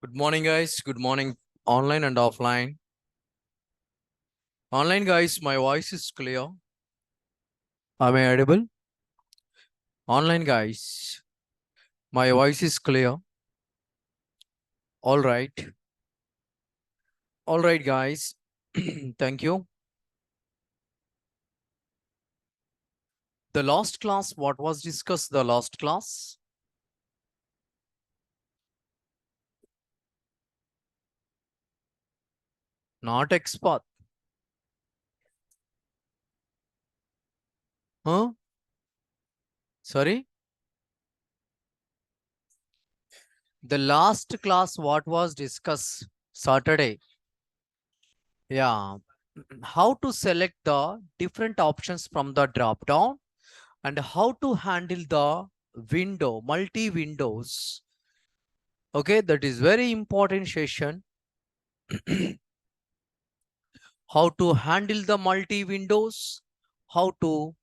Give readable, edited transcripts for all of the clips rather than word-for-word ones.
Good morning, guys. Good morning, online and offline. Online, guys, my voice is clear. Am I audible? Online, guys, my voice is clear. All right. All right, guys. Thank you. The last class, what was discussed the last class? Not expert. Huh? Sorry? The last class, what was discussed Saturday? Yeah. How to select the different options from the drop down and how to handle the window, multi windows. Okay, that is very important session. How to handle the multi windows, how to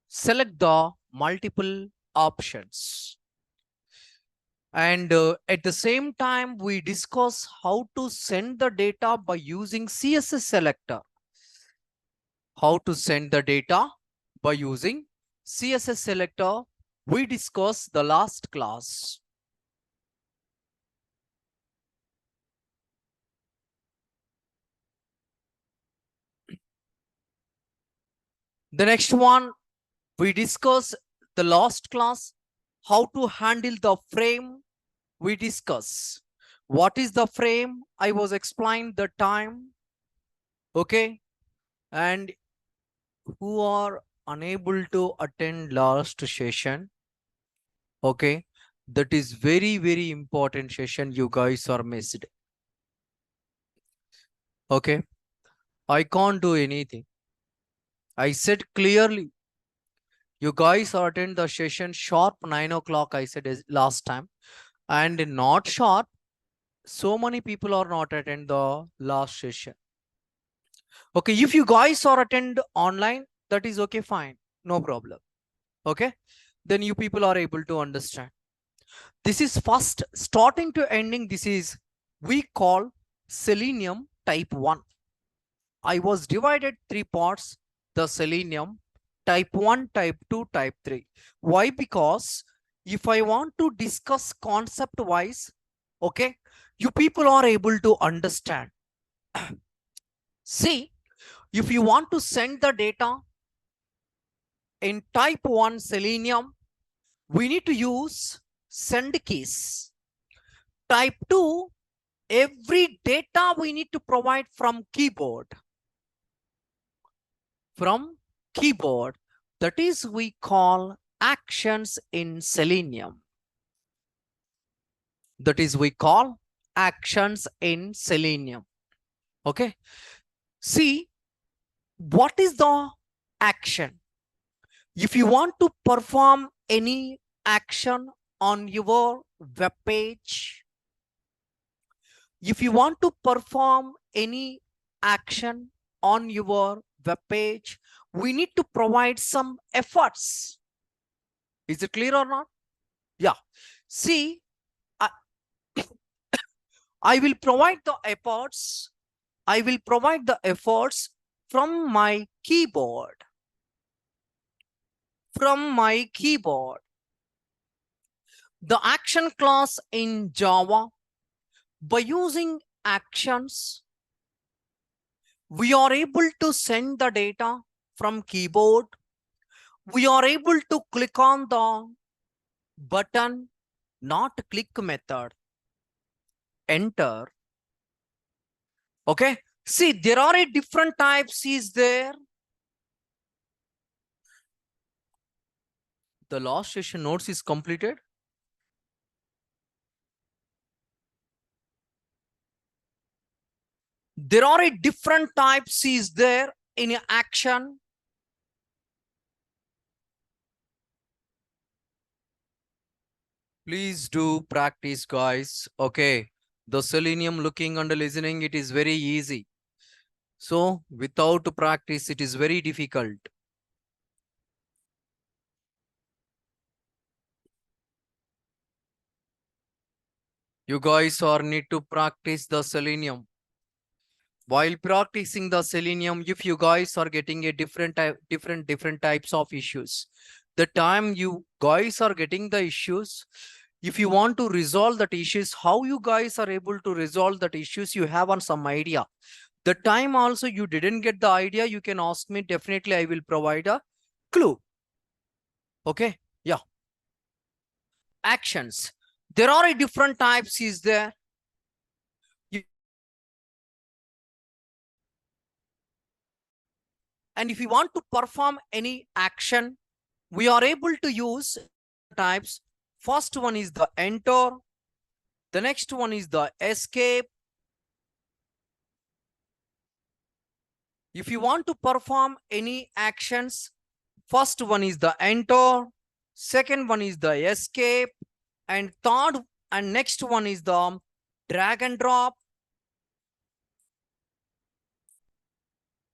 select the multiple options. And at the same time, we discuss how to send the data by using CSS selector. How to send the data by using CSS selector. We discussed the last class. The next one, we discuss the last class, how to handle the frame. We discuss what is the frame. I was explained the time. Okay. And who are unable to attend last session. Okay. That is very important session. You guys are missed. Okay. I can't do anything. I said clearly, you guys are attend the session sharp 9 o'clock. I said last time, and not sharp. So many people are not attend the last session. Okay, if you guys are attend online, that is okay, fine, no problem. Okay, then you people are able to understand. This is first starting to ending. This is we call Selenium type 1. I was divided three parts, the Selenium type 1, type 2, type 3. Why? Because if I want to discuss concept wise, okay, you people are able to understand. See, if you want to send the data in type 1 Selenium, we need to use send keys. Type 2, every data we need to provide from keyboard. From keyboard, that is we call actions in Selenium. That is we call actions in Selenium. Okay. See, what is the action? If you want to perform any action on your web page, if you want to perform any action on your web page, we need to provide some efforts. Is it clear or not? Yeah. See, I, I will provide the efforts. I will provide the efforts from my keyboard. From my keyboard. The action class in Java, by using actions, we are able to send the data from keyboard. We are able to click on the button, not click method, enter. Okay. See, there are a different types is there. The last session notes is completed. There are a different types is there in action. Please do practice, guys. Okay. The Selenium looking and listening, it is very easy. So without practice, it is very difficult. You guys are need to practice the Selenium. While practicing the Selenium, if you guys are getting a different types of issues, the time you guys are getting the issues, if you want to resolve that issues, how you guys are able to resolve that issues, you have on some idea. The time also you didn't get the idea, you can ask me. Definitely, I will provide a clue. Okay. Yeah. Actions. There are a different types. Is there? And if you want to perform any action, we are able to use types. First one is the enter. The next one is the escape. If you want to perform any actions, first one is the enter. Second one is the escape. And third and next one is the drag and drop.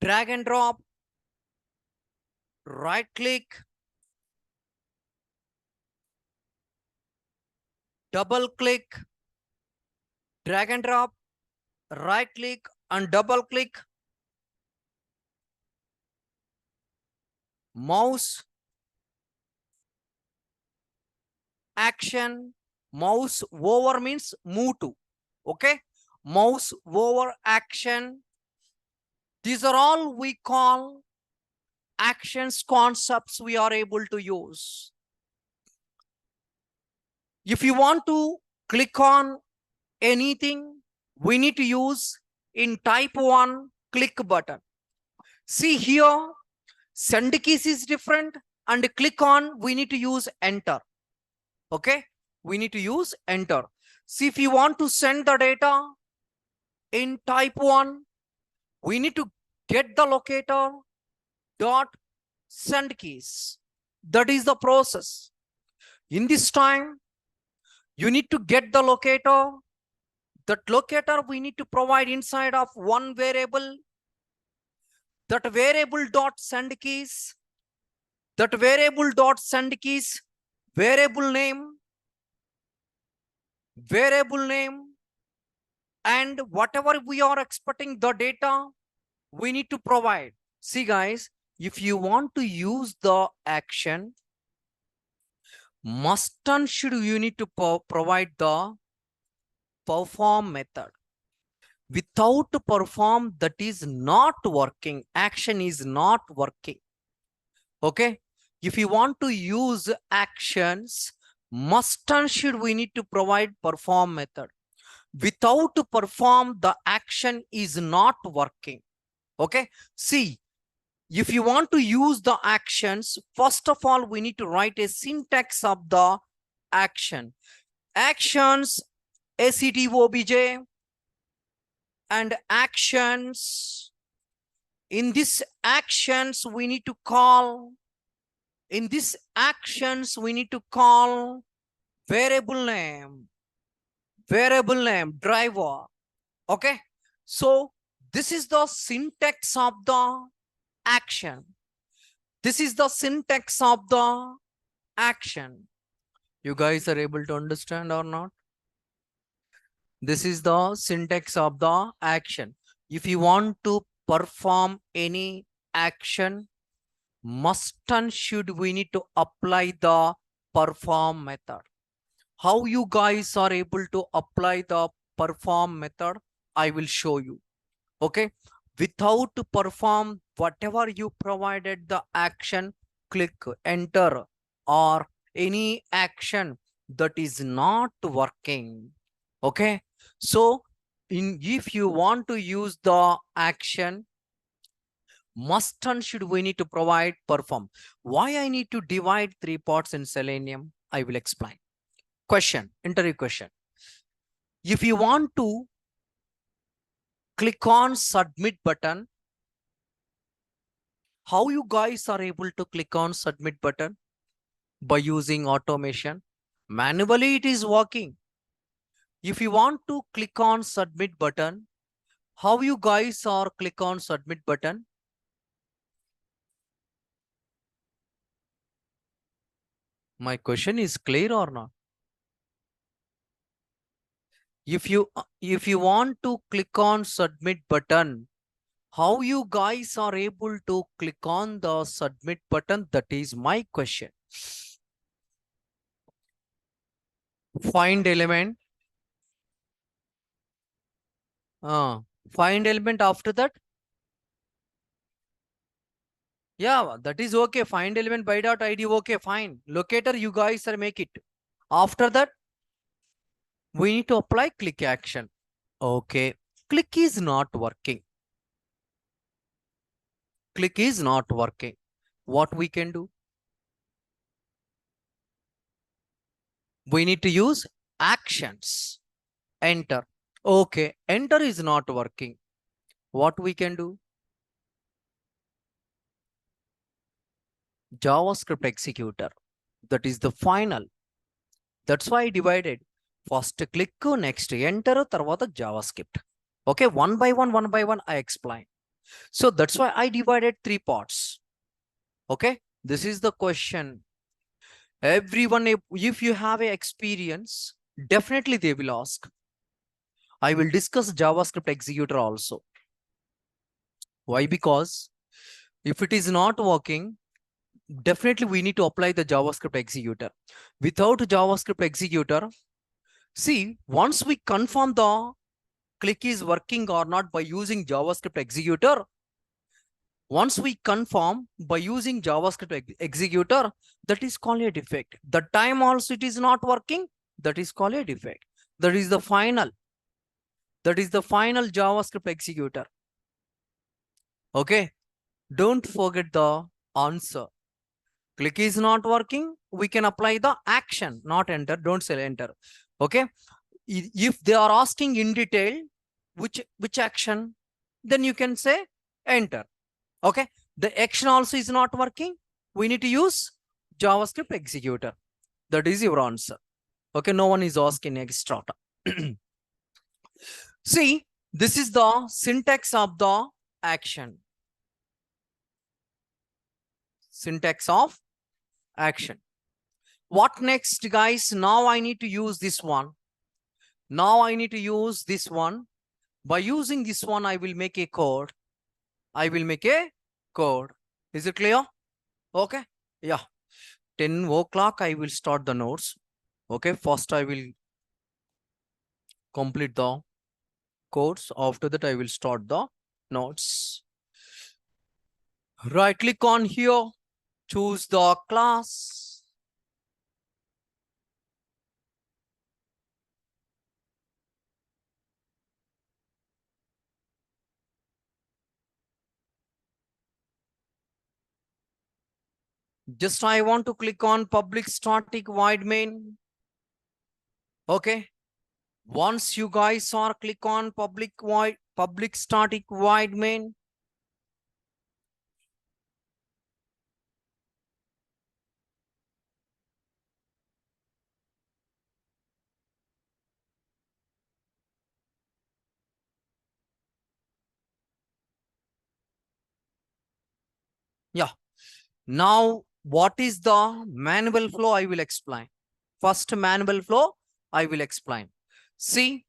Drag and drop. Right click. Double click. Drag and drop. Right click and double click. Mouse action. Mouse over means move to. Okay. Mouse over action. These are all we call actions concepts we are able to use. If you want to click on anything, we need to use in type 1 click button. See here, send keys is different, and click on, we need to use enter. Okay, we need to use enter. See, if you want to send the data in type 1, we need to get the locator dot send keys. That is the process. In this time, you need to get the locator. That locator we need to provide inside of one variable. That variable dot send keys. That variable dot send keys. Variable name. Variable name. And whatever we are expecting the data, we need to provide. See guys, if you want to use the action, must and should you need to provide the perform method. Without perform, that is not working. Action is not working. Okay. If you want to use actions, must and should we need to provide perform method. Without perform, the action is not working. Okay. See, if you want to use the actions, first of all, we need to write a syntax of the action. Actions, ACTOBJ, and actions. In this actions, we need to call. In this actions, we need to call variable name. Variable name, driver. Okay. So this is the syntax of the action. This is the syntax of the action. You guys are able to understand or not? This is the syntax of the action. If you want to perform any action, must and should we need to apply the perform method. How you guys are able to apply the perform method, I will show you. Okay. Without perform, whatever you provided the action, click enter or any action that is not working. Okay. So if you want to use the action, must and should we need to provide perform. Why I need to divide 3 parts in Selenium, I will explain. Question, interview question. If you want to click on submit button, how you guys are able to click on submit button? By using automation. Manually it is working. If you want to click on submit button, how you guys are click on submit button? My question is clear or not? If you want to click on submit button, how you guys are able to click on the submit button? That is my question. Find element. Find element after that. Yeah, that is okay. Find element by dot id. Okay, fine. Locator, you guys are make it. After that, we need to apply click action. Okay. Click is not working. Click is not working. What we can do? We need to use actions. Enter. Okay. Enter is not working. What we can do? JavaScript executor. That is the final. That's why I divided. First click, next enter, tarvata JavaScript. Okay, one by one, I explain. So that's why I divided 3 parts. Okay, this is the question. Everyone, if you have a experience, definitely they will ask. I will discuss JavaScript executor also. Why? Because if it is not working, definitely we need to apply the JavaScript executor. Without JavaScript executor, see, once we confirm the click is working or not by using JavaScript executor, once we confirm by using JavaScript executor, that is called a defect. The time also it is not working, that is called a defect. That is the final. That is the final JavaScript executor. Okay. Don't forget the answer. Click is not working. We can apply the action, not enter. Don't say enter. Okay. If they are asking in detail, which action, then you can say enter. Okay. The action also is not working. We need to use JavaScript executor. That is your answer. Okay. No one is asking extra. See, this is the syntax of the action. Syntax of action. What next, guys? Now I need to use this one. Now I need to use this one. By using this one, I will make a code. I will make a code. Is it clear? Okay. Yeah. 10 o'clock, I will start the notes. Okay. First, I will complete the codes. After that, I will start the notes. Right click on here. Choose the class. Just I want to click on public static void main. Okay. Once you guys are click on public static void main. Yeah. Now, what is the manual flow? I will explain. First manual flow, I will explain. See,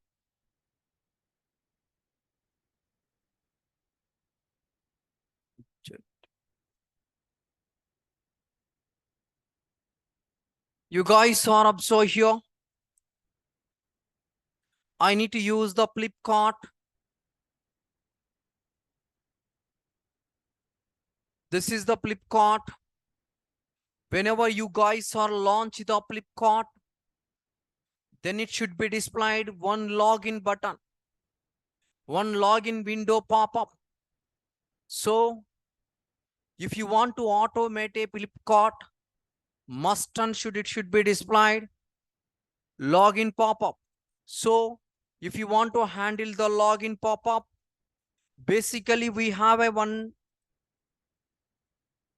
you guys are observe here. I need to use the Flipkart. This is the Flipkart. Whenever you guys are launch the Flipkart, then it should be displayed one login button, one login window pop up. So if you want to automate a Flipkart, must and it should be displayed login pop-up. So if you want to handle the login pop-up, basically we have a one,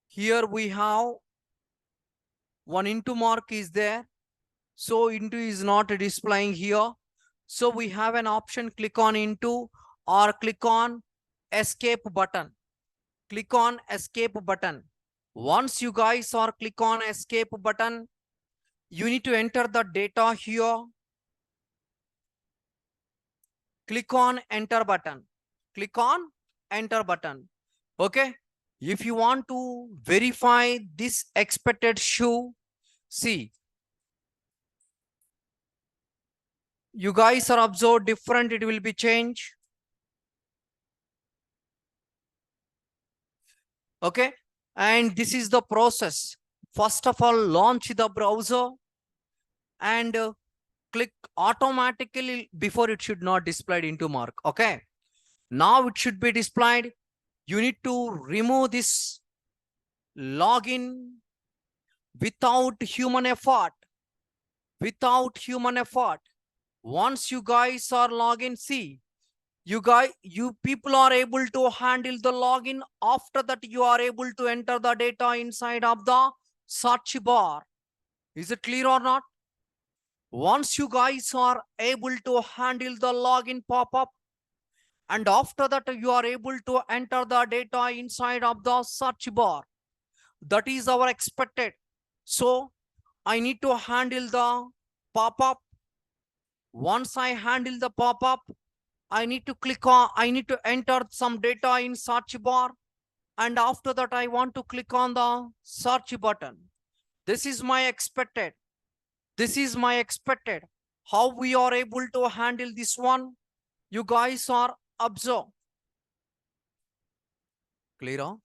here we have one into mark is there. So into is not displaying here. So we have an option, click on into or click on escape button. Click on escape button. Once you guys are click on escape button, you need to enter the data here. click on enter button. Click on enter button. Okay. If you want to verify this expected shoe, see, you guys are observed different, it will be changed. Okay. And this is the process. First of all, launch the browser and click automatically before it should not displayed into mark. Okay. Now it should be displayed. You need to remove this login without human effort. Without human effort. Once you guys are login, see, you people are able to handle the login. After that, you are able to enter the data inside of the search bar. Is it clear or not? Once you guys are able to handle the login pop-up, and after that you are able to enter the data inside of the search bar. That is our expected. So I need to handle the pop-up. Once I handle the pop-up, I need to I need to enter some data in search bar. And after that, I want to click on the search button. This is my expected. This is my expected. How we are able to handle this one? You guys are observe. Clear? Huh?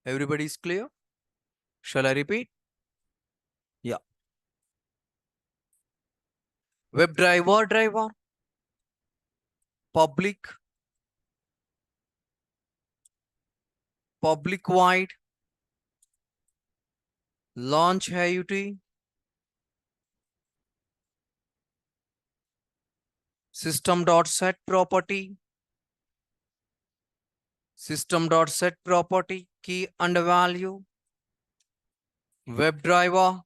Everybody is clear? Shall I repeat? Yeah. Driver, public wide, launch HUT, system.set property, key and value, WebDriver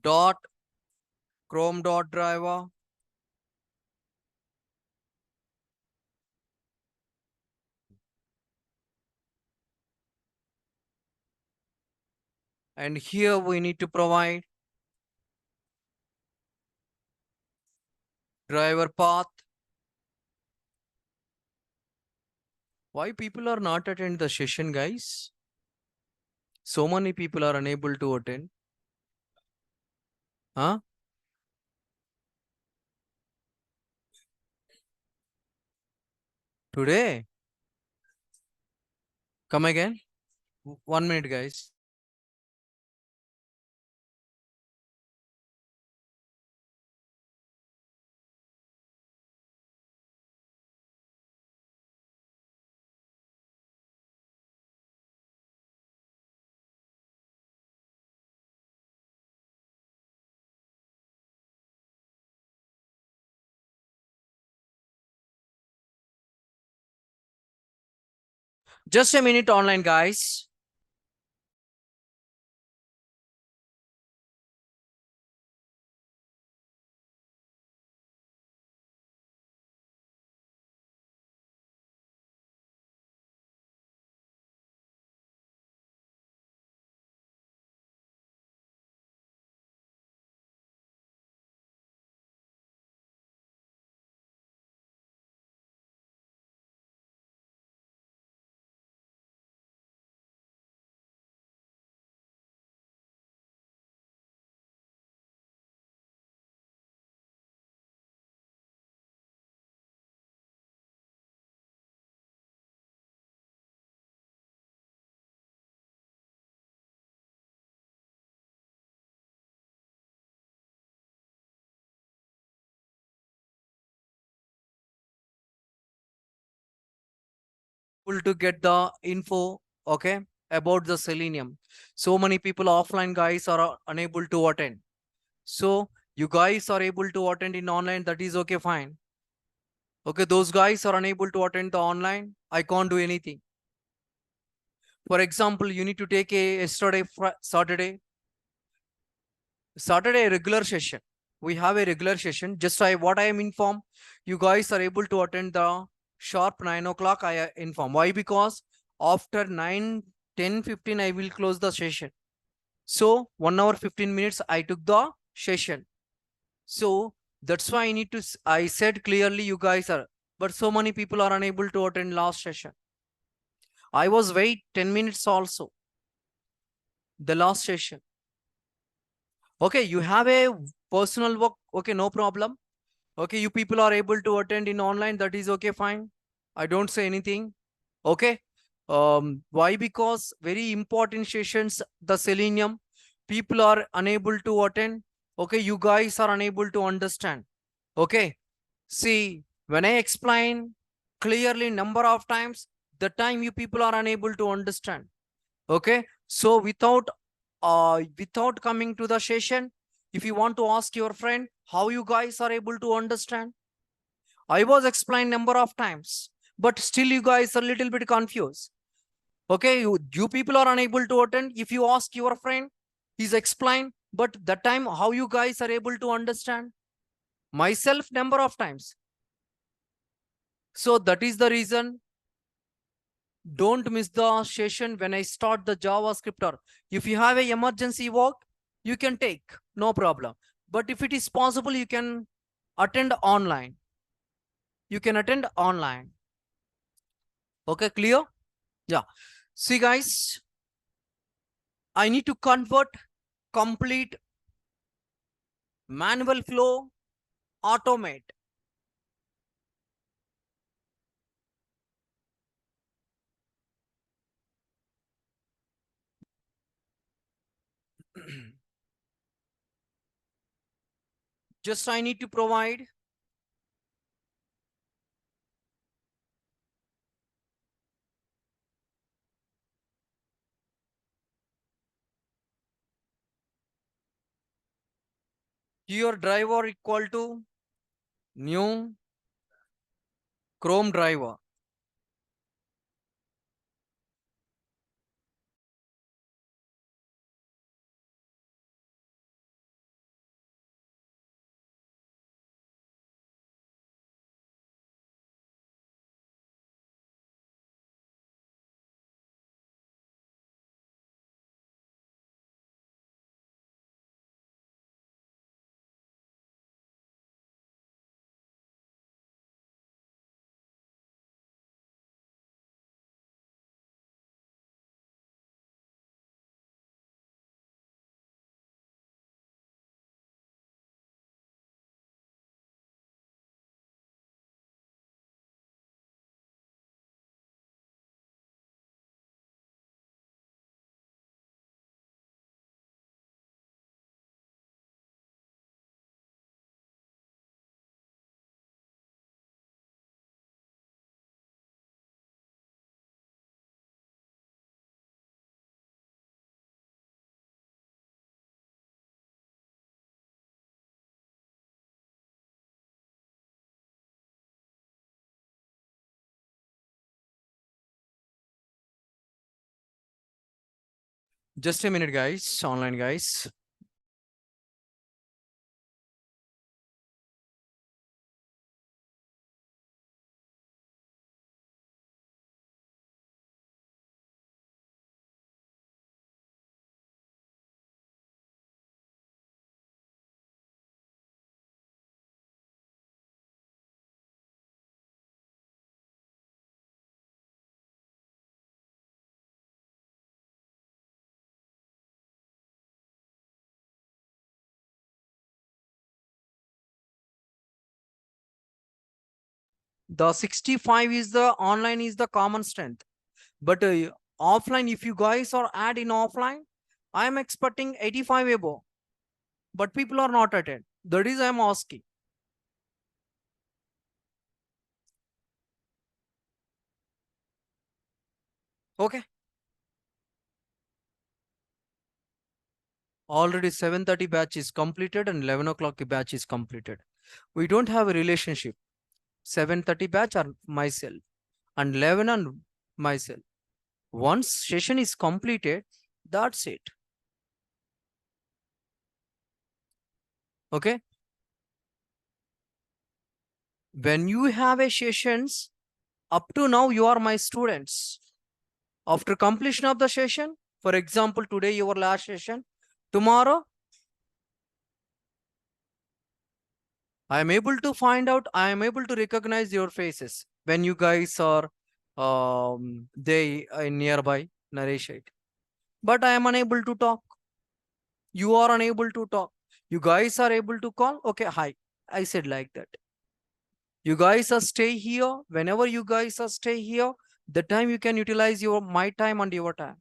dot Chrome dot driver, and here we need to provide driver path. Why people are not attend the session, guys? So many people are unable to attend. Huh? Today? Come again? 1 minute, guys. Just a minute online, guys. To get the info, okay, about the Selenium. So many people offline guys are unable to attend. So you guys are able to attend in online, that is okay, fine. Okay, those guys are unable to attend the online, I can't do anything. For example, you need to take a Saturday regular session. We have a regular session. Just what I am informed, you guys are able to attend the sharp 9 o'clock. I inform. Why? Because after 9, 10, 15, I will close the session. So 1 hour 15 minutes I took the session. So that's why I need to, I said clearly you guys are, but so many people are unable to attend last session. I was wait 10 minutes also, the last session. Okay, you have a personal work. Okay, no problem. Okay, you people are able to attend in online. That is okay, fine. I don't say anything. Okay. Why? Because very important sessions, the Selenium, people are unable to attend. Okay, you guys are unable to understand. Okay. See, when I explain clearly number of times, the time you people are unable to understand. Okay. So without coming to the session, if you want to ask your friend how you guys are able to understand, I was explained number of times, but still you guys are a little bit confused. Okay, you people are unable to attend. If you ask your friend, he's explained, but that time how you guys are able to understand? Myself number of times. So that is the reason. Don't miss the session when I start the JavaScript. Or if you have a emergency work, you can take, no problem. But if it is possible, you can attend online. You can attend online. Okay, clear? Yeah. See, guys, I need to convert complete manual flow, automate. Just I need to provide your driver equal to new Chrome driver. Just a minute, guys, online guys. The 65 is the online is the common strength. But offline, if you guys are add in offline, I am expecting 85 above. But people are not attend. That is I am asking. Okay. Already 7:30 batch is completed and 11 o'clock batch is completed. We don't have a relationship. 7:30 batch are myself and 11 and myself. Once session is completed, that's it. Okay. When you have a sessions, up to now you are my students. After completion of the session, for example, today your last session, Tomorrow, I am able to find out, I am able to recognize your faces when you guys are they nearby, narrate. But I am unable to talk. You are unable to talk. You guys are able to call. Okay, hi. I said like that. You guys are stay here. Whenever you guys are stay here, the time you can utilize your my time and your time.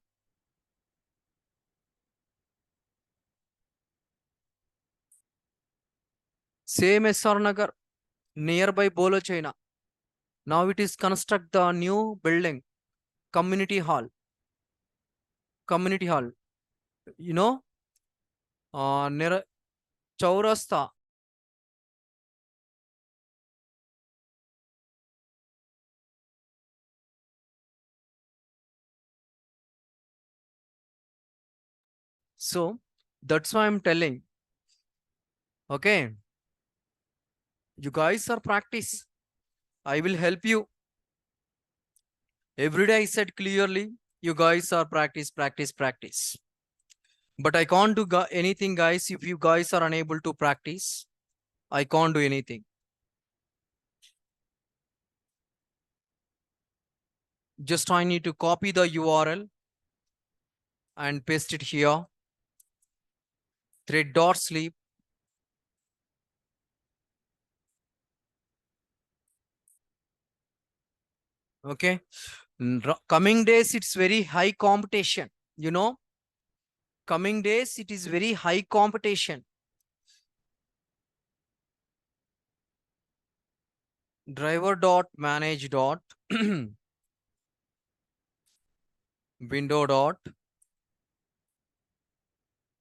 Same SR Nagar, nearby Bolo China. Now it is construct the new building, community hall. Community hall. You know, near Chaurasta. So that's why I'm telling. Okay, you guys are practice. I will help you. Every day I said clearly, you guys are practice, practice, practice. But I can't do anything, guys. If you guys are unable to practice, I can't do anything. Just I need to copy the URL and paste it here. Thread dot sleep. Okay. Coming days, it's very high competition. You know, coming days, it is very high competition. Driver dot manage dot window dot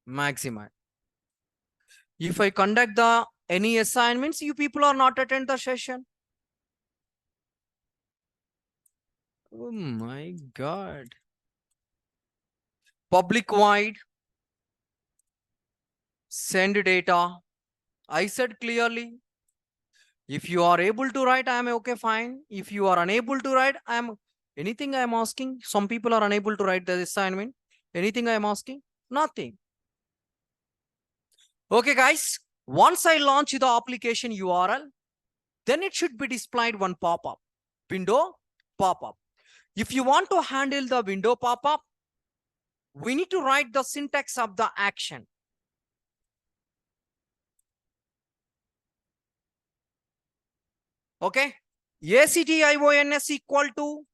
maximize. If I conduct the any assignments, you people are not attend the session. Oh my God. Public wide, send data. I said clearly, if you are able to write, I am okay, fine. If you are unable to write, I am anything I am asking. Some people are unable to write the assignment. Anything I am asking? Nothing. Okay, guys. Once I launch the application URL, then it should be displayed one pop-up. Window pop-up. If you want to handle the window pop-up, we need to write the syntax of the action. Okay. ACTIONS equal to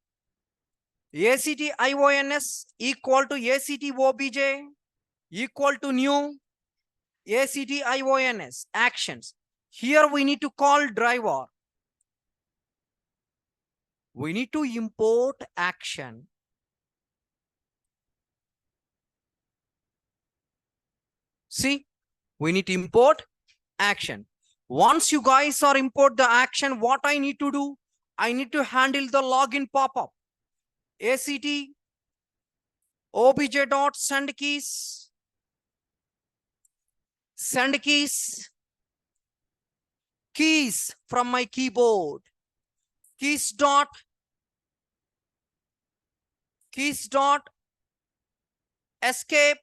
ACTIONS equal to ACTOBJ equal to new ACTIONS actions. Here we need to call driver. We need to import action. See, we need to import action. Once you guys are import the action, what I need to do? I need to handle the login pop-up. ACT obj dot send keys. Send keys from my keyboard. Keys dot escape.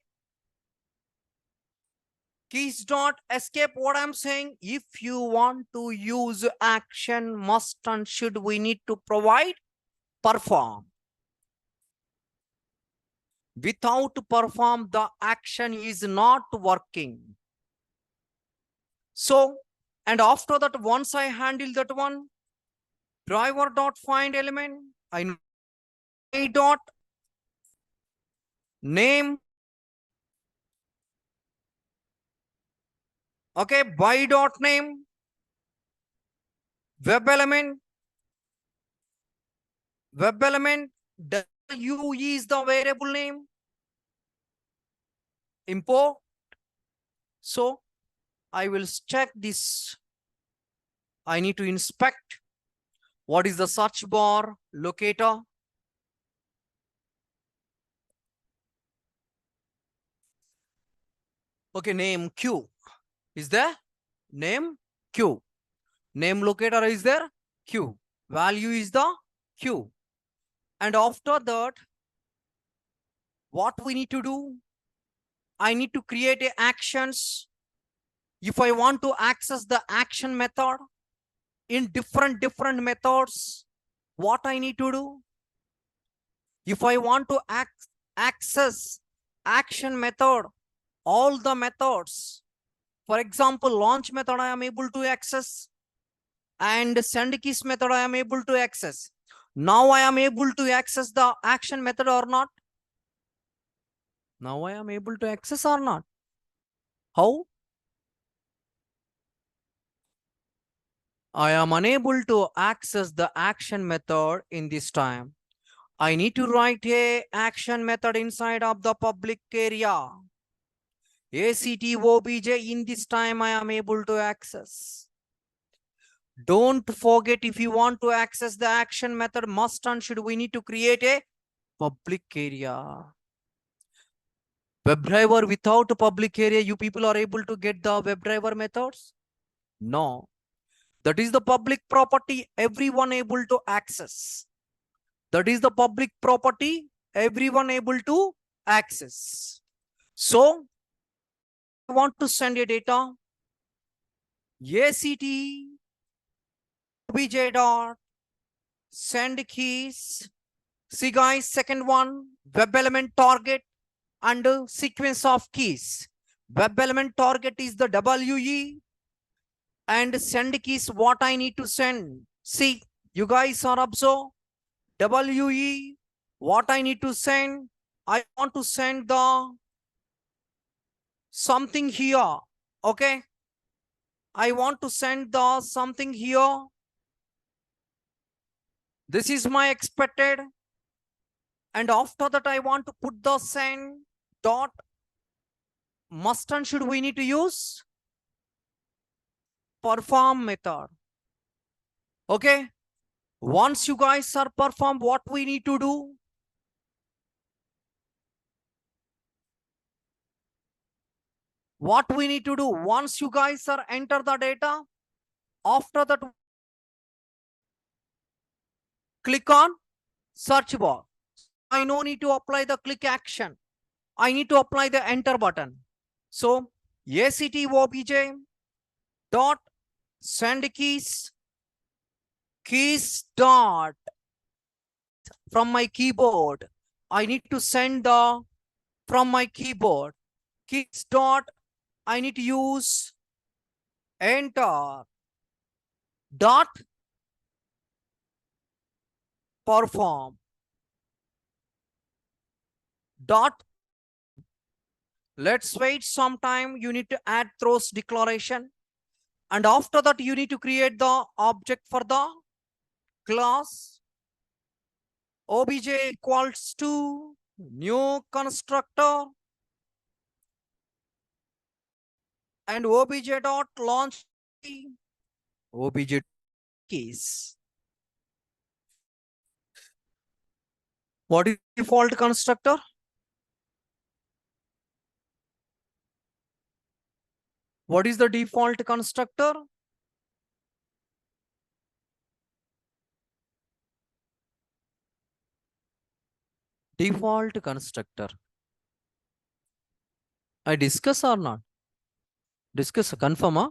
Keys dot escape. What I'm saying, if you want to use action, must and should, we need to provide perform. Without perform, the action is not working. So, and after that, once I handle that one, driver dot find element, I dot name. Okay, by dot name, web element, u is the variable name, import. So I will check this. I need to inspect what is the search bar locator. Okay, name Q is there, name Q, name locator is there, Q, value is the Q. And after that, what we need to do? I need to create a actions. If I want to access the action method in different methods, what I need to do? If I want to access action method, all the methods, for example, launch method I am able to access, and send keys method I am able to access. Now I am able to access the action method or not? Now I am able to access or not? How? I am unable to access the action method in this time. I need to write a action method inside of the public area. ACTOBJ in this time I am able to access. Don't forget, if you want to access the action method, must and should we need to create a public area. WebDriver without a public area, you people are able to get the WebDriver methods? No. That is the public property, everyone able to access. That is the public property, everyone able to access. So, I want to send a data, ACT obj dot send keys. See guys, second one, web element target and sequence of keys. Web element target is the WE and send keys what I need to send. See, you guys are observe WE what I need to send. I want to send the something here. Okay. I want to send the something here. This is my expected. And after that, I want to put the send dot must and should we need to use perform method. Okay. Once you guys are perform, what we need to do? What we need to do? Once you guys are enter the data, after that, click on search bar. I no need to apply the click action. I need to apply the enter button. So ACTOBJ dot send keys dot from my keyboard. I need to send the from my keyboard. Keys dot I need to use enter dot perform dot. Let's wait some time. You need to add throws declaration. And after that, you need to create the object for the class. Obj equals to new constructor and obj dot launch obj keys. What is default constructor? What is the default constructor? Default constructor. I discuss or not? Discuss, confirm, huh?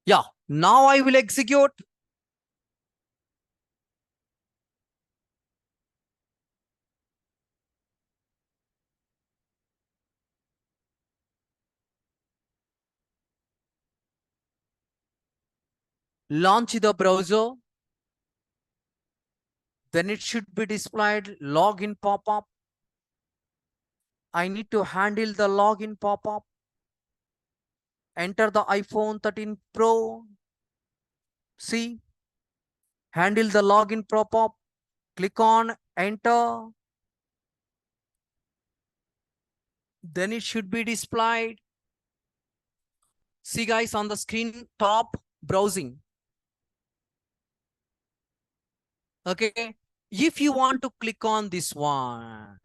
Yeah, now I will execute. Launch the browser. Then it should be displayed login pop-up. I need to handle the login pop-up. Enter the iPhone 13 Pro. See, handle the login pop-up. Click on enter. Then it should be displayed. See guys on the screen top browsing. Okay. If you want to click on this one,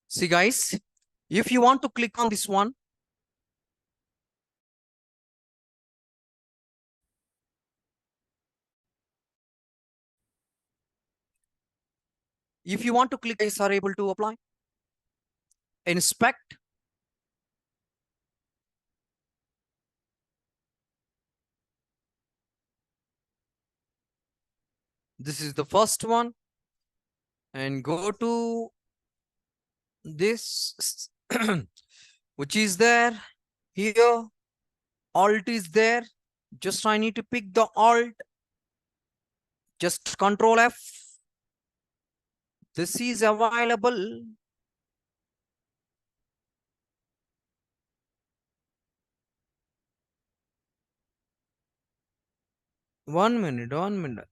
see guys, if you want to click on this one, If you want to click, guys are able to apply. Inspect. This is the first one. And go to this, which is there here. Alt is there. Just I need to pick the alt. Just Control F. This is available. One minute, 1 minute.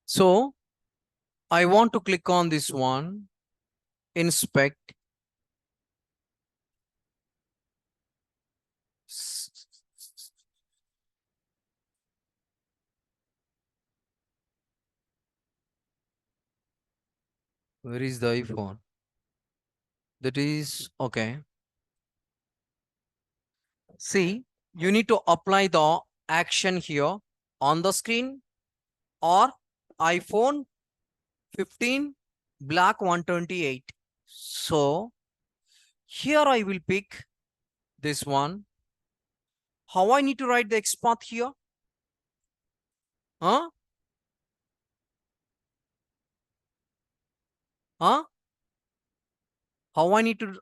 So I want to click on this one. Inspect. Where is the iPhone? That is okay. See, you need to apply the action here on the screen or iPhone 15 black 128. So here I will pick this one. How I need to write the XPath here? Huh? Huh? How I need to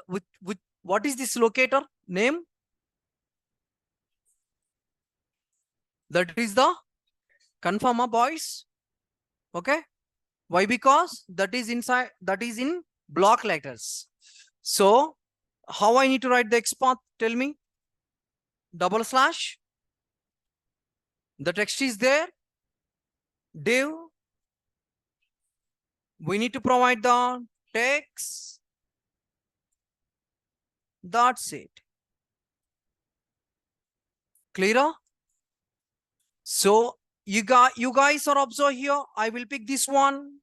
with what is this locator name? That is the confirm boys. Okay. Why? Because that is inside, that is in block letters. So how I need to write the XPath? Tell me. Double slash. The text is there. Div. We need to provide the text. That's it. Clear? So you guys are observe here. I will pick this one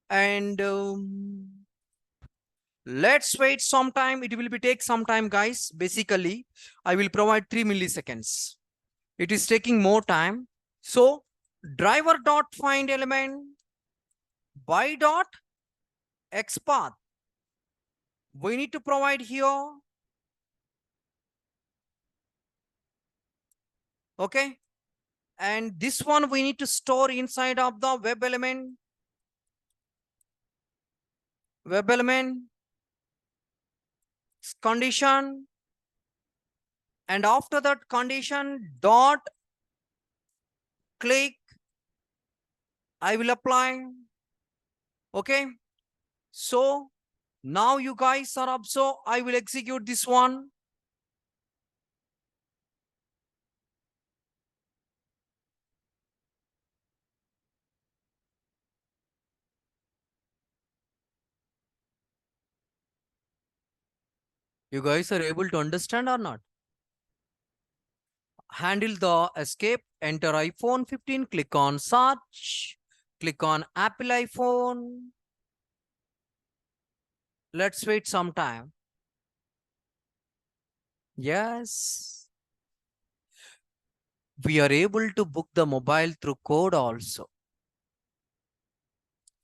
and let's wait some time. It will be take some time, guys. Basically, I will provide 3 milliseconds. It is taking more time. So driver dot find element by dot XPath. We need to provide here. Okay. And this one we need to store inside of the web element. Web element condition. And after that condition dot click, I will apply. Okay. So now you guys are up. So I will execute this one. You guys are able to understand or not? Handle the escape, enter iPhone 15, click on search, click on Apple iPhone. Let's wait some time. Yes. We are able to book the mobile through code also.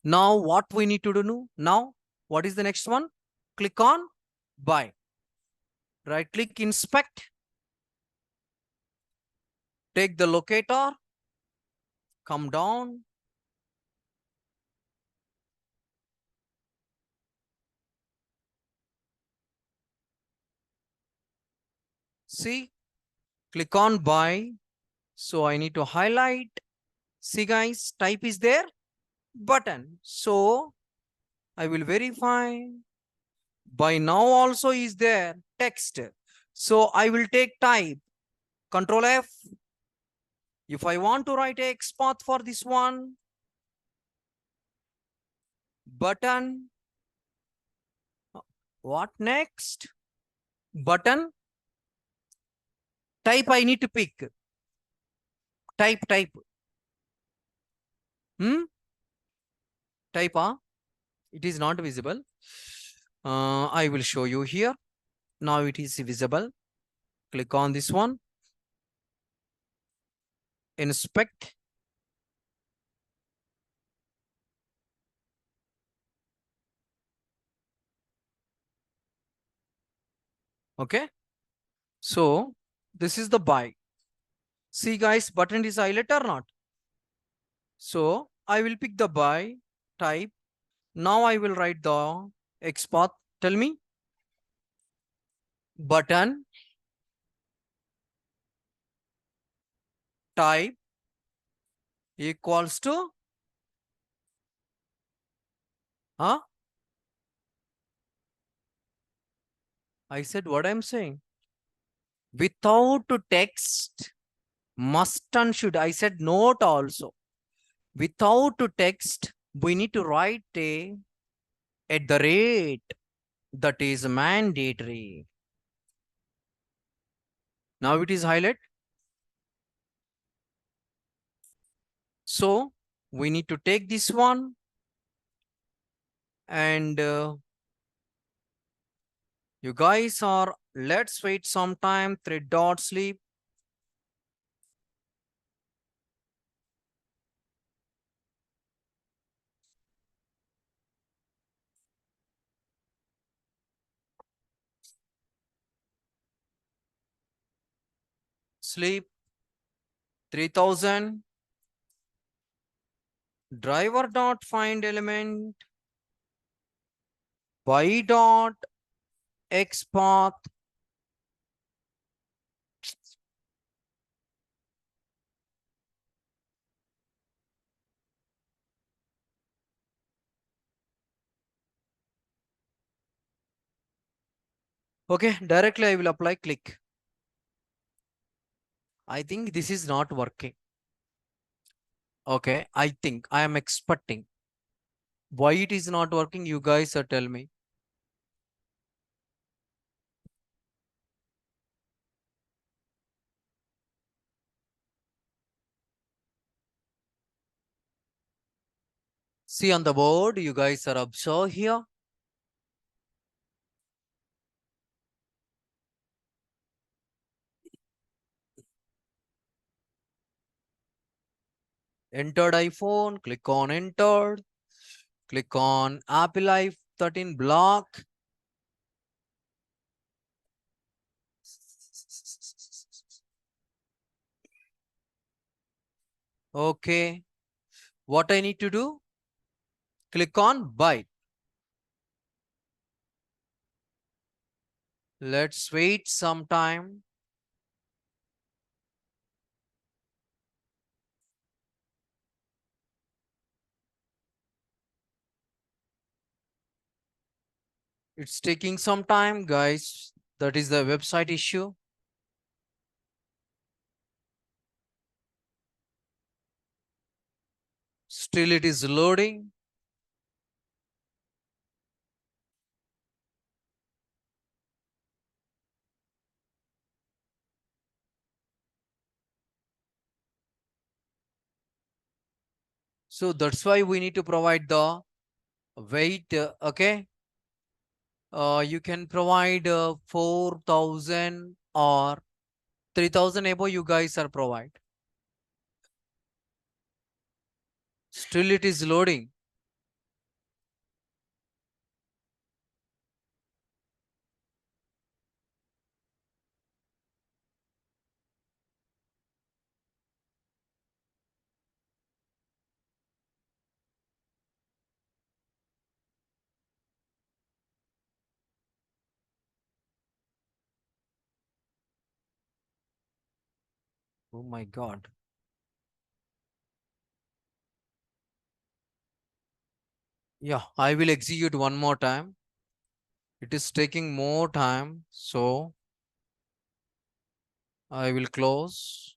Now what we need to do now? What is the next one? Click on buy. Right click, inspect. Take the locator. Come down. See, click on buy. So I need to highlight. See guys, type is there, button. So I will verify. By now also is there text. So I will take type, Control F. If I want to write a XPath for this one, button, What next? Button. Type I need to pick. Type. Type, it is not visible. I will show you here. Now it is visible. Click on this one. Inspect. Okay. So this is the buy. See guys, button is highlighted or not? So I will pick the buy type. Now I will write the X path. Tell me. Button type equals to, huh? I said what I'm saying. Without text, must and should. I said note also. Without text, we need to write a at the rate. That is mandatory. Now it is highlight. So we need to take this one and you guys are, let's wait some time. 3 dot sleep. Sleep 3000. Driver dot find element by dot x path. Okay, directly I will apply click. I think this is not working. Okay, I think I am expecting. Why it is not working? You guys are tell me. See on the board, you guys are observe here. Entered iPhone, click on entered. Click on Apple Life 13 block. Okay. What I need to do? Click on buy. Let's wait some time. It's taking some time, guys. That is the website issue. Still it is loading. So that's why we need to provide the wait. Okay. You can provide 4,000 or 3,000 above you guys are provide. Still it is loading. Oh my God. Yeah, I will execute one more time. It is taking more time. So I will close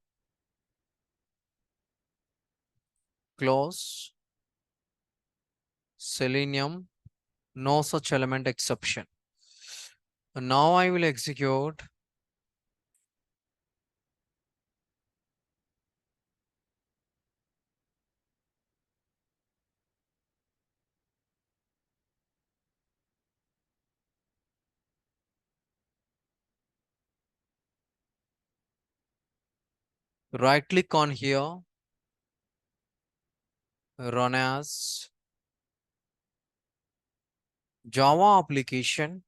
Selenium, no such element exception. Now I will execute. Right click on here, run as Java application.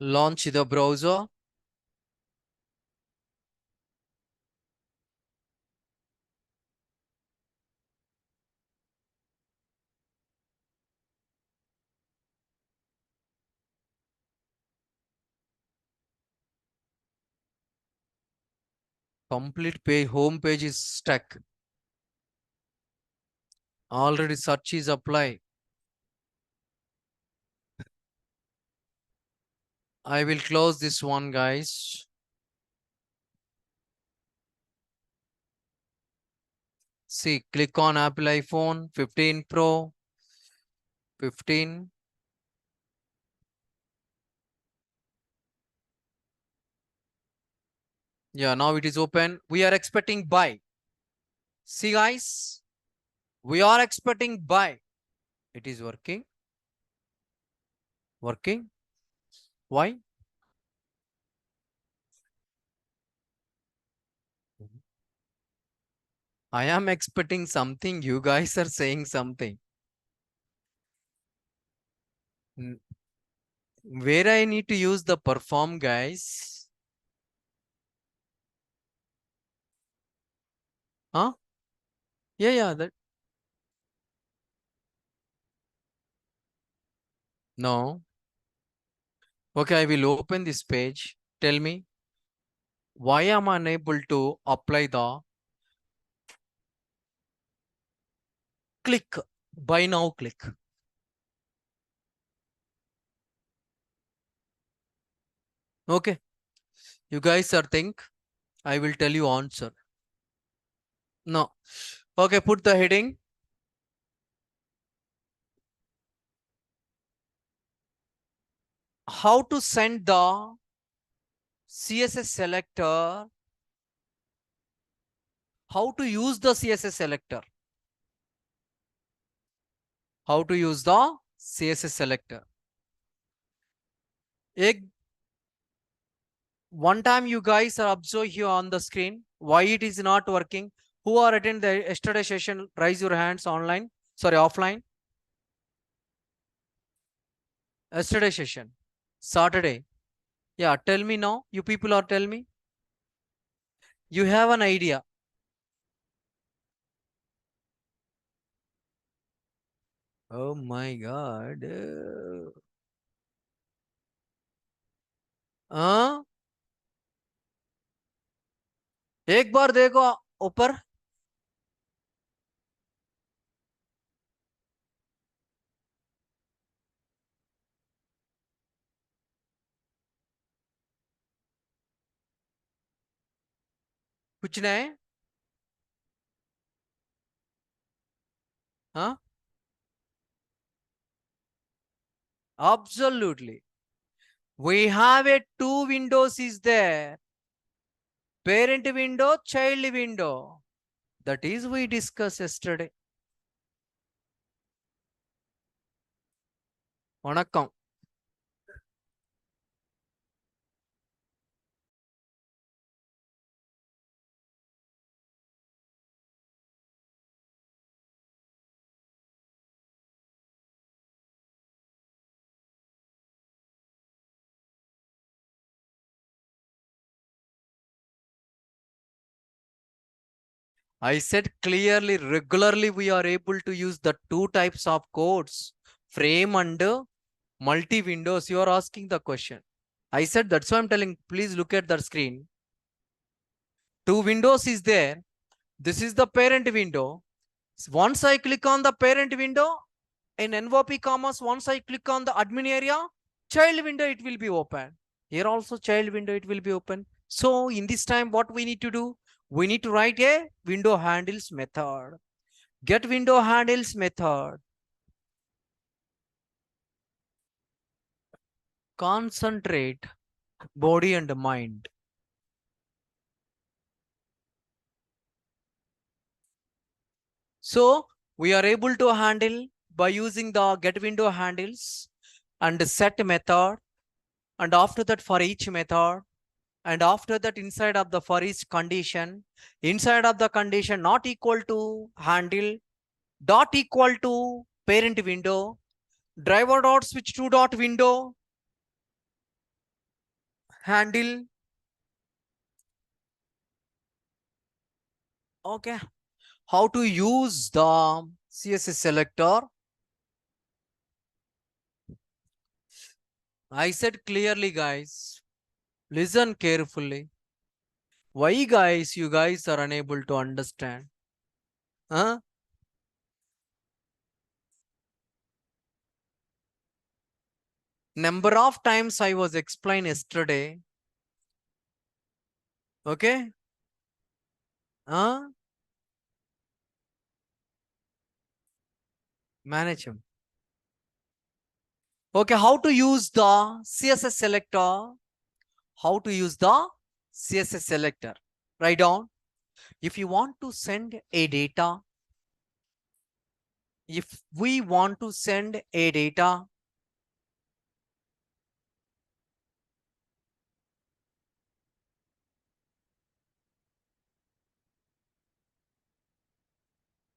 Launch the browser. Complete page, home page is stuck. Already search is applied. I will close this one, guys. See, click on Apple iPhone 15 Pro, 15. Yeah, now it is open. We are expecting buy. See, guys, we are expecting buy. It is working. Working. Why? I am expecting something. You guys are saying something. Where I need to use the perform, guys? Huh? Yeah, yeah. That no. Okay, I will open this page. Tell me why am I unable to apply the click buy now click. Okay, you guys are think I will tell you answer. No. Okay, put the heading. How to send the CSS selector. How to use the CSS selector. How to use the CSS selector. Ek, one time you guys are observe here on the screen why it is not working. Who are attend the yesterday session? Raise your hands online. Sorry, offline. Yesterday session. Saturday. Yeah, tell me now. You people are tell me. You have an idea. Oh my God. हाँ एक बार देखो ऊपर कुछ नहीं हाँ absolutely we have a two windows is there, parent window, child window, that is we discussed yesterday. வணக்கம். I said clearly, regularly we are able to use the two types of codes, frame and multi windows. You are asking the question. I said that's why I'm telling, please look at the screen. Two windows is there. This is the parent window. Once I click on the parent window, in NVOP commas, once I click on the admin area, child window, it will be open. Here also child window, it will be open. So in this time, what we need to do? We need to write a window handles method. Get window handles method. Concentrate body and mind. So we are able to handle by using the get window handles and set method. And after that, for each method, and after that, inside of the for each condition, inside of the condition not equal to handle dot equal to parent window, driver dot switch to dot window handle. Okay, how to use the CSS selector? I said clearly, guys. Listen carefully. Why, guys, you guys are unable to understand? Huh? Number of times I was explained yesterday. Okay? Huh? Manage him. Okay, how to use the CSS selector? How to use the CSS selector? Write down. If you want to send a data, if we want to send a data,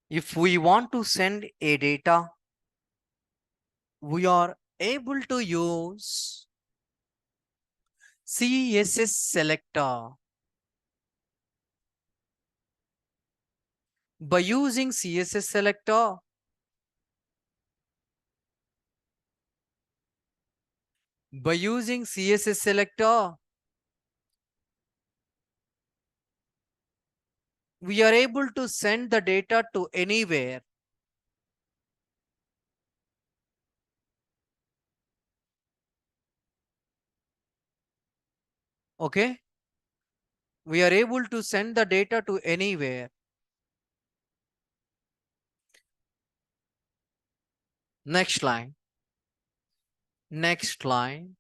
if we want to send a data, we are able to use CSS selector. By using CSS selector, by using CSS selector, we are able to send the data to anywhere. Okay? We are able to send the data to anywhere. Next line. Next line.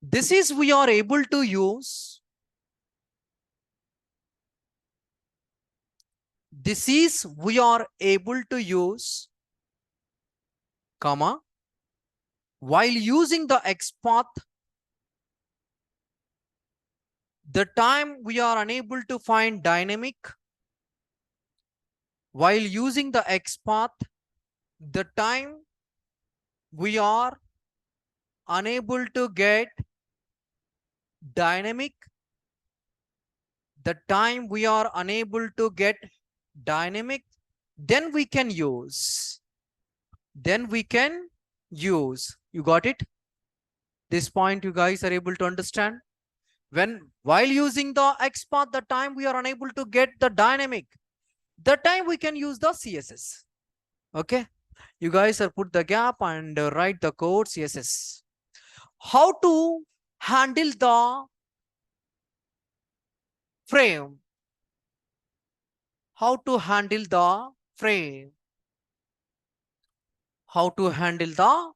This is we are able to use. This is we are able to use, comma, while using the XPath, the time we are unable to find dynamic, while using the XPath, the time we are unable to get dynamic, the time we are unable to get dynamic, then we can use. Then we can use. You got it? This point you guys are able to understand? When while using the XPath, the time we are unable to get the dynamic, the time we can use the CSS. Okay? You guys are put the gap and write the code CSS. How to handle the frame? How to handle the frame? How to handle the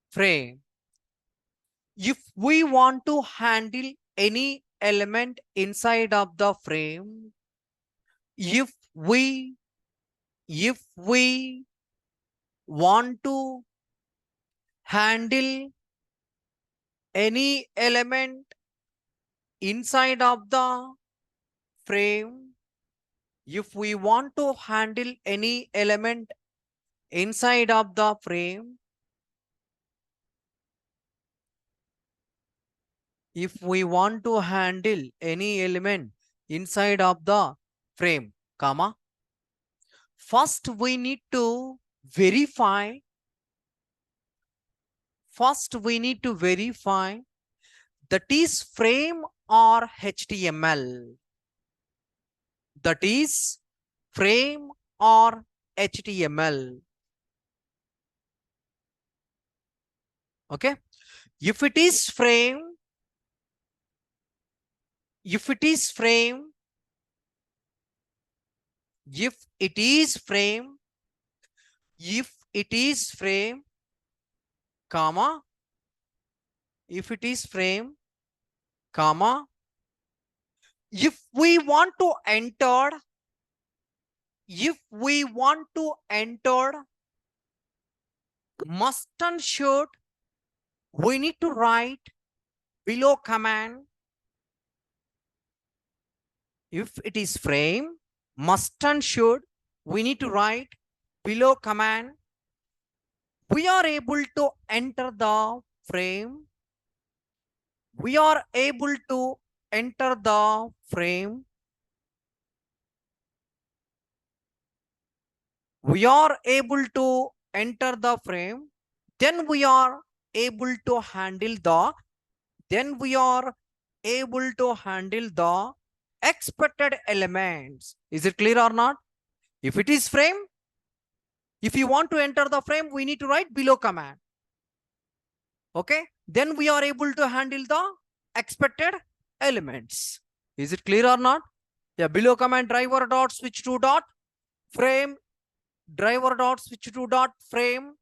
frame? If we want to handle any element inside of the frame, if we want to handle any element inside of the frame, if we want to handle any element inside of the frame, if we want to handle any element inside of the frame, comma. First we need to verify. First we need to verify that is frame or HTML. That is frame or HTML. Okay. If it is frame, if it is frame, if it is frame, if it is frame, comma, if it is frame, comma, if we want to enter, if we want to enter must and should, we need to write below command. If it is frame, must and should, we need to write below command. We are able to enter the frame. We are able to enter the frame. We are able to enter the frame. Then we are able to handle the, then we are able to handle the expected elements. Is it clear or not? If it is frame, if you want to enter the frame, we need to write below command. Okay. Then we are able to handle the expected elements. Is it clear or not? Yeah. Below command driver dot switch to dot frame, driver dot switch to dot frame,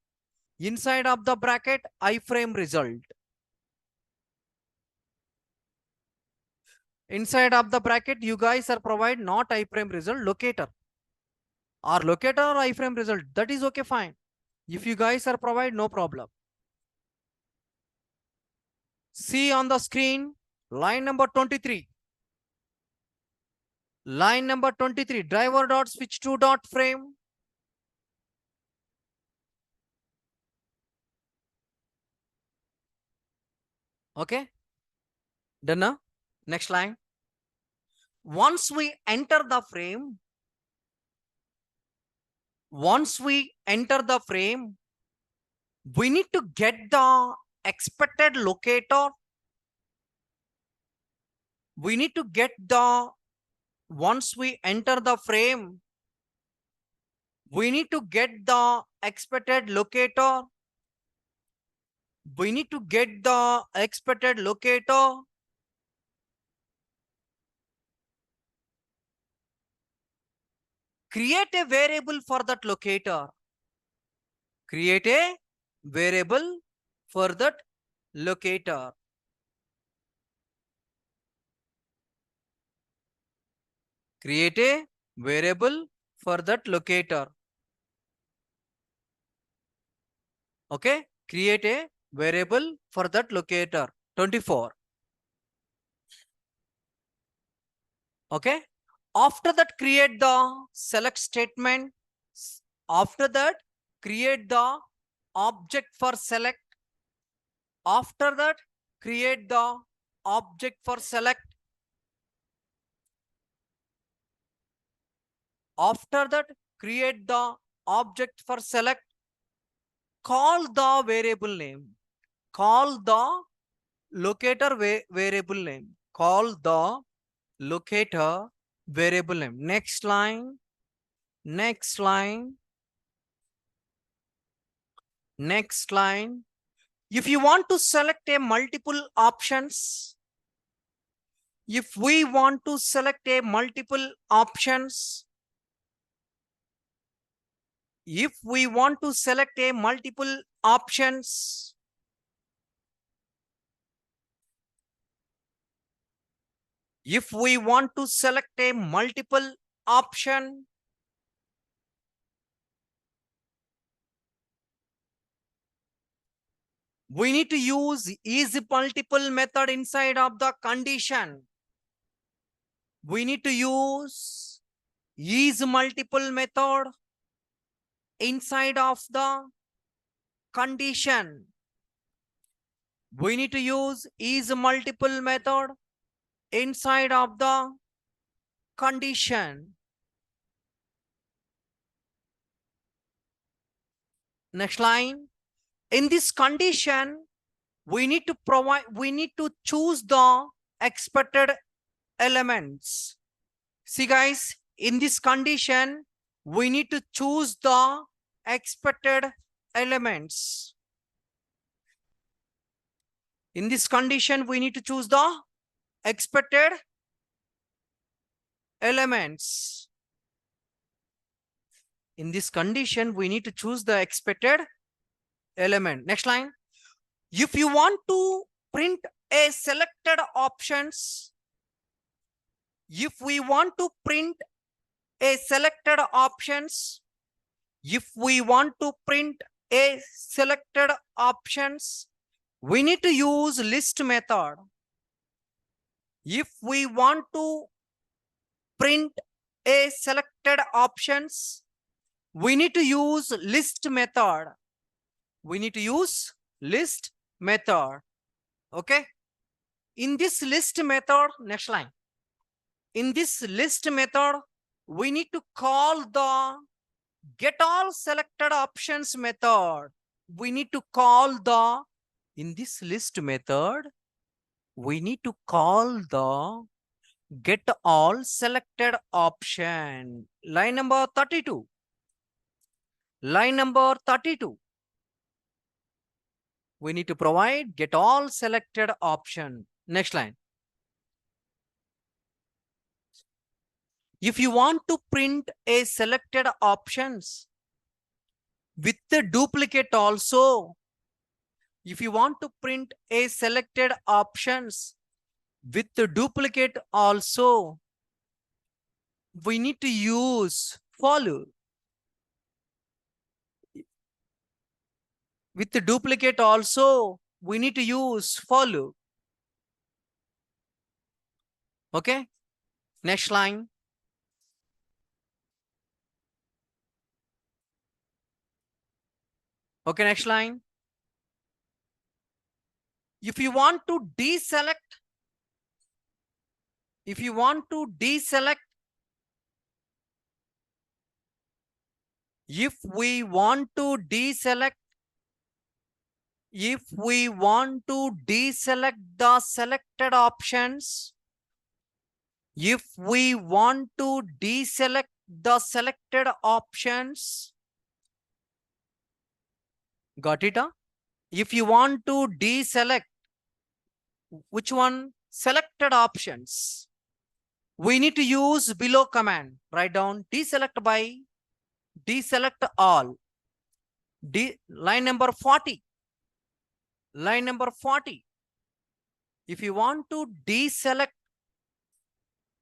inside of the bracket iframe result. Inside of the bracket, you guys are provide not iframe result, locator. Or locator or iframe result. That is okay, fine. If you guys are provide, no problem. See on the screen, line number 23. Line number 23, driver dot switch to dot frame. Okay. Done now? Next line. Once we enter the frame, once we enter the frame, we need to get the expected locator. We need to get the, once we enter the frame, we need to get the expected locator. We need to get the expected locator. Create a variable for that locator. Create a variable for that locator. Create a variable for that locator. Okay. Create a variable for that locator. 24. Okay. After that, create the select statement. After that, create the object for select. After that, create the object for select. After that, create the object for select. Call the variable name. Call the locator variable name. Call the locator variable name. Next line. Next line. Next line. If you want to select a multiple options, if we want to select a multiple options, if we want to select a multiple options, if we want to select a multiple option, we need to use is multiple method inside of the condition. We need to use is multiple method inside of the condition. We need to use is multiple method inside of the condition. Next line. In this condition, we need to choose the expected elements. See guys, in this condition, we need to choose the expected elements. In this condition, we need to choose the expected elements. In this condition, we need to choose the expected element. Next line. If you want to print a selected options, if we want to print a selected options, if we want to print a selected options, we need to use list method. If we want to print a selected options, we need to use list method. We need to use list method. Okay. In this list method, next line. In this list method, we need to call the get all selected options method. We need to call the, in this list method, we need to call the get all selected option. Line number 32. Line number 32. We need to provide get all selected option. Next line. If you want to print a selected options with the duplicate also, if you want to print a selected options with the duplicate also, we need to use follow. With the duplicate also, we need to use follow. Okay. Next line. Okay, next line. If you want to deselect, if we want to deselect the selected options, if we want to deselect the selected options, got it? If you want to deselect which one? Selected options, we need to use below command. Write down deselect by deselect all. Line number 40. Line number 40. If you want to deselect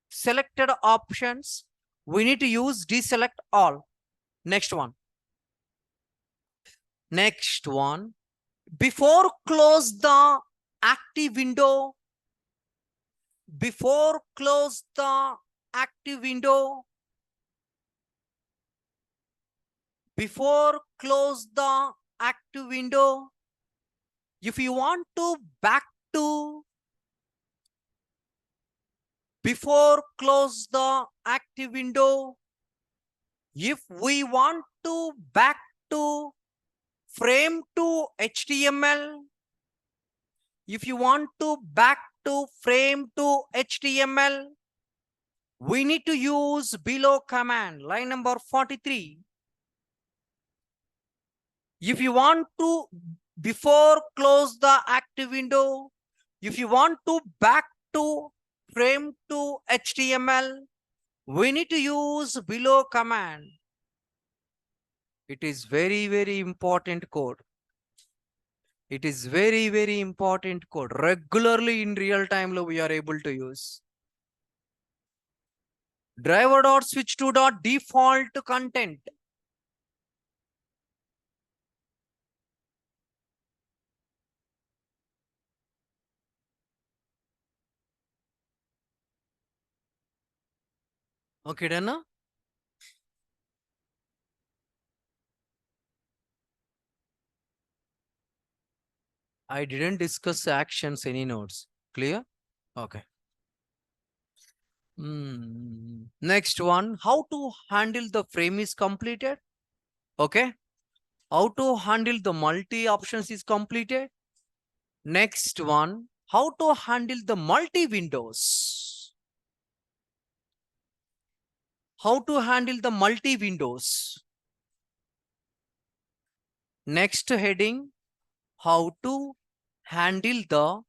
selected options, we need to use deselect all. Next one. Next one. Before close the active window, before close the active window, before close the active window, if you want to back to, before close the active window, if we want to back to frame to HTML, if you want to back to frame to HTML, we need to use below command. Line number 43. If you want to, before close the active window, if you want to back to frame to HTML, we need to use below command. It is very, very important code. It is very, very important code. Regularly in real time, we are able to use. Driver dot switch to dot default content. Okay, done. I didn't discuss actions any nodes. Clear? Okay. Next one, how to handle the frame is completed. Okay. How to handle the multi options is completed. Next one, how to handle the multi windows. How to handle the multi windows. Next heading, how to handle the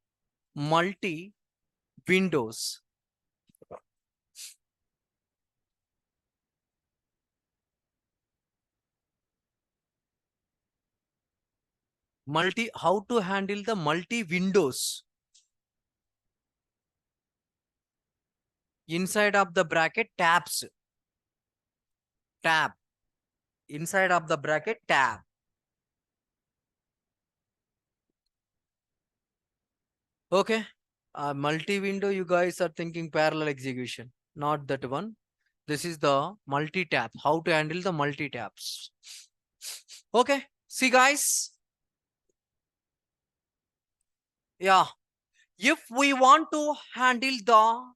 multi windows. How to handle the multi windows. Inside of the bracket, tabs. Tab. Inside of the bracket, tab. Okay. Multi-window, you guys are thinking parallel execution. Not that one. This is the multi-tab. How to handle the multi-tabs. Okay. See, guys. Yeah. If we want to handle the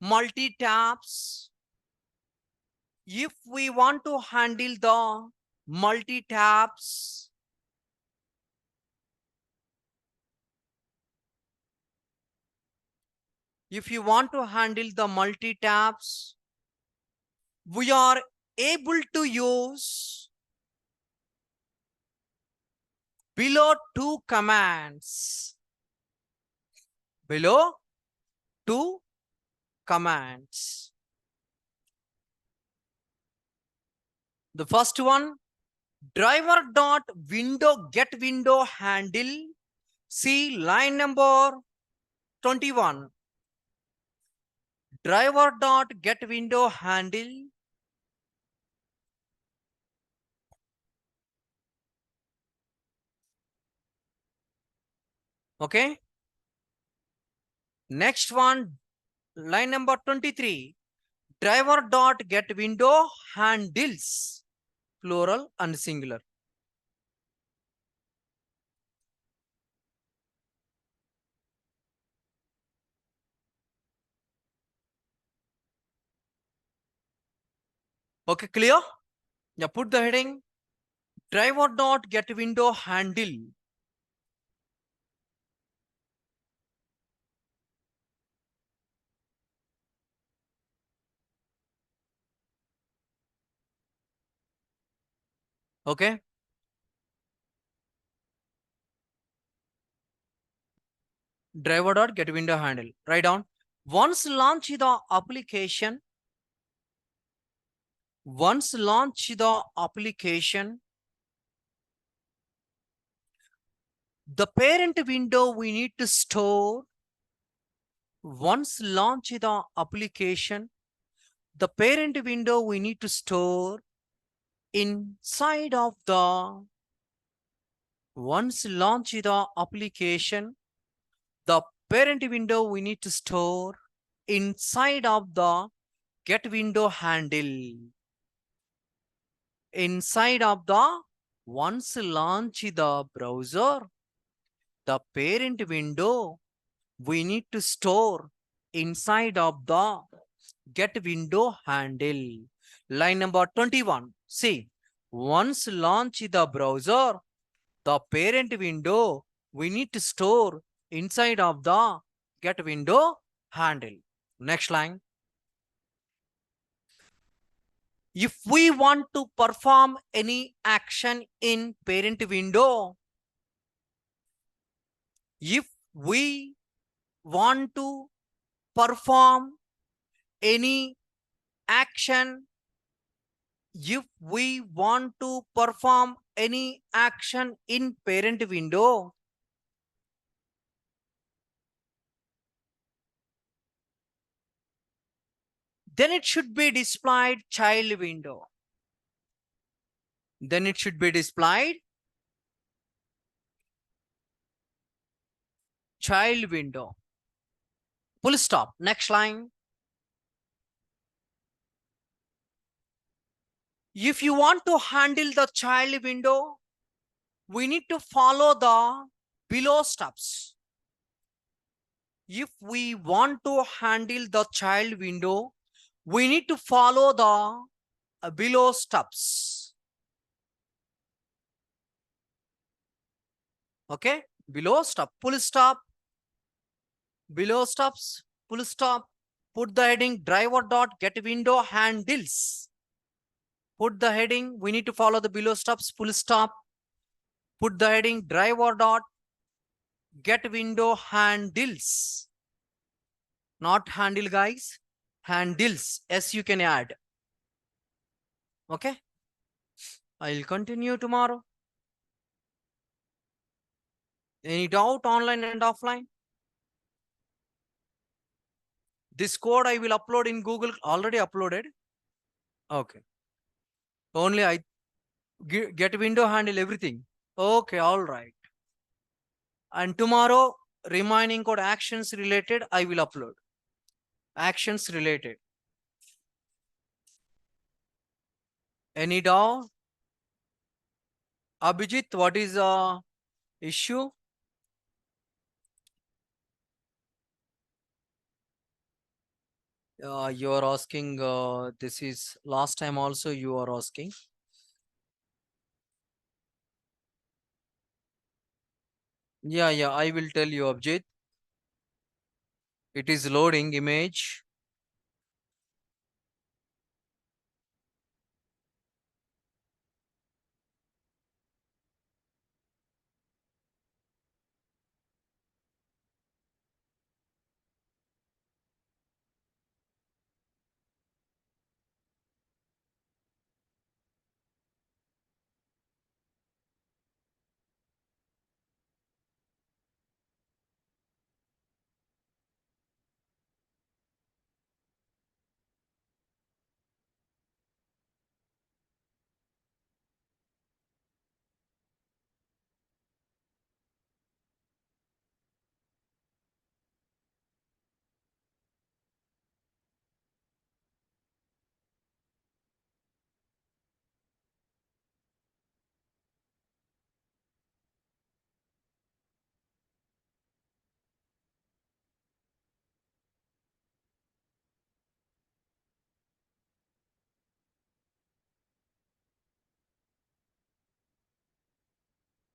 multi-tabs, if we want to handle the multi-tabs, if you want to handle the multi-tabs, we are able to use below two commands. Below two commands. The first one, driver dot window get window handle. See line number 21. Driver dot get window handle. Okay. Next one, line number 23. Driver dot get window handles. Plural and singular. Okay, clear? Now put the heading. Driver dot get window handle. Okay. Driver dot get window handle. Write down. Once launch the application, the parent window we need to store. Once launch the application, the parent window we need to store inside of the. Once launch the application, the parent window we need to store inside of the get window handle. Inside of the once launch the browser, the parent window we need to store inside of the get window handle. Line number 21. See, once launch the browser, the parent window we need to store inside of the get window handle. Next line. If we want to perform any action in parent window, if we want to perform any action, if we want to perform any action in parent window, then it should be displayed child window. Then it should be displayed child window. Full stop. Next line. If you want to handle the child window, we need to follow the below steps. If we want to handle the child window, we need to follow the below steps. Okay, below stop, full stop, below stops, full stop. Put the heading driver dot get window handles. Put the heading, we need to follow the below stops, full stop. Put the heading driver dot get window handles. Not handle, guys. Handles. S you can add. Okay. I'll continue tomorrow. Any doubt online and offline? This code I will upload in Google. Already uploaded. Okay. Only I get window handle everything. Okay. All right. And tomorrow remaining code actions related I will upload. Actions related. Any doubt? Abhijit, what is the issue? You are asking, this is last time also you are asking. Yeah, I will tell you, Abhijit. It is loading image.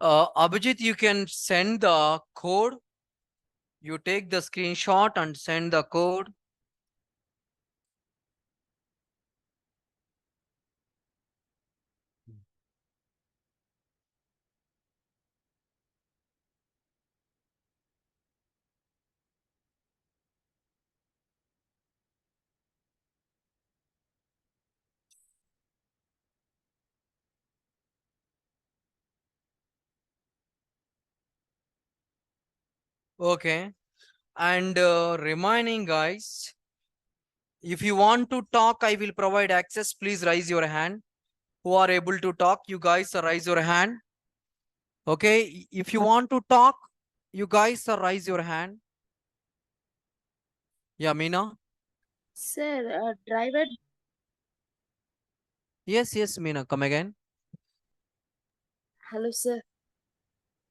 Abhijit, you can send the code. You take the screenshot and send the code. Okay. And reminding guys, if you want to talk, I will provide access. Please raise your hand. Who are able to talk, you guys raise your hand. Okay. If you want to talk, you guys raise your hand. Yeah, Meena. Sir, driver. Yes, Meena. Come again. Hello, sir.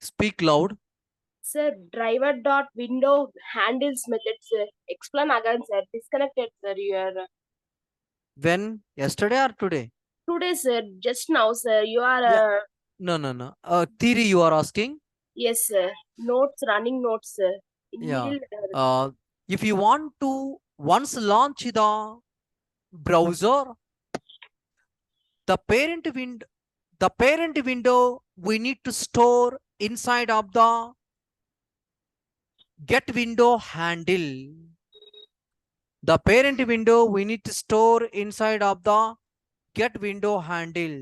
Speak loud. Sir, driver dot window handles method, sir. Explain again, sir. Disconnected, sir. You are When? Yesterday or today? today, sir. Just now, sir. You are Yeah. No. Theory you are asking? yes, sir. Notes, running notes, sir. In Yeah. middle. Uh, if you want to once launch the browser, the parent window we need to store inside of the get window handle. The parent window we need to store inside of the get window handle.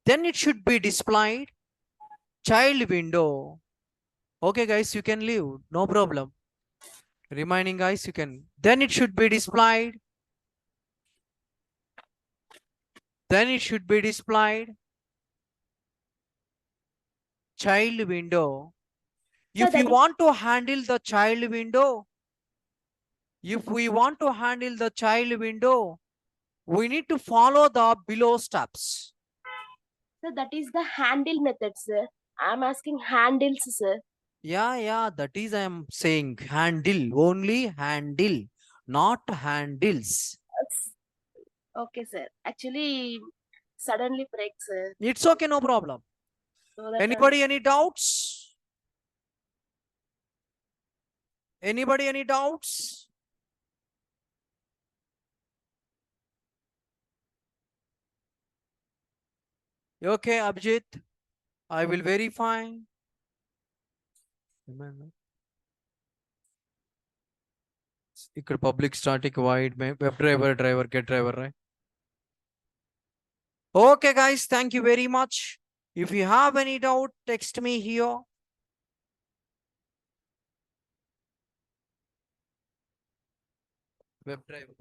Then it should be displayed child window. Okay, guys, you can leave. No problem. Remaining guys, you can. Then it should be displayed. Then it should be displayed child window. Sir, If that you is want to handle the child window, if we want to handle the child window, we need to follow the below steps. sir. That is the handle method, sir. I'm asking handles, sir. Yeah, that is I am saying handle, only handle, not handles. Okay, sir. Actually, suddenly breaks, sir. It's okay, no problem. So that Anybody, any doubts? Anybody, any doubts? Okay, Abhijit, I will verify. ఇక్కడ public static wide web driver get driver right. Okay guys, thank you very much. If you have any doubt, text me here. Web driver.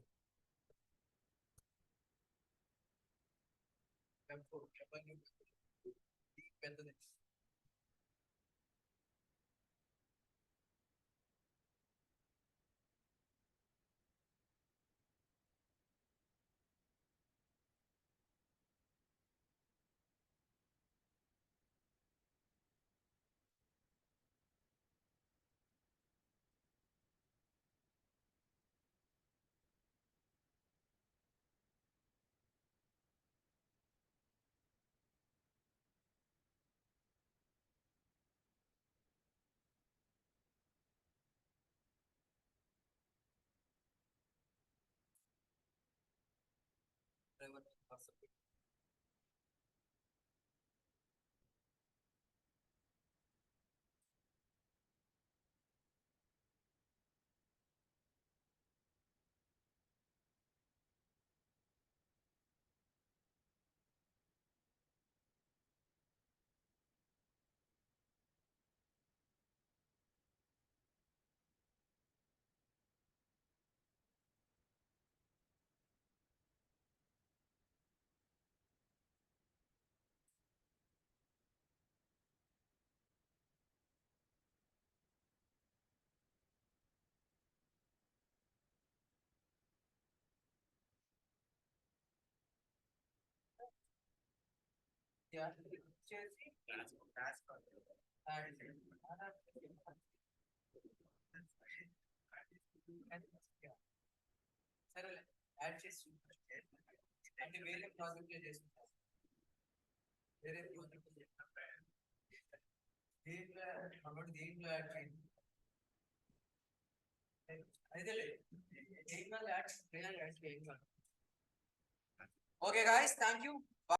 Okay guys, thank you.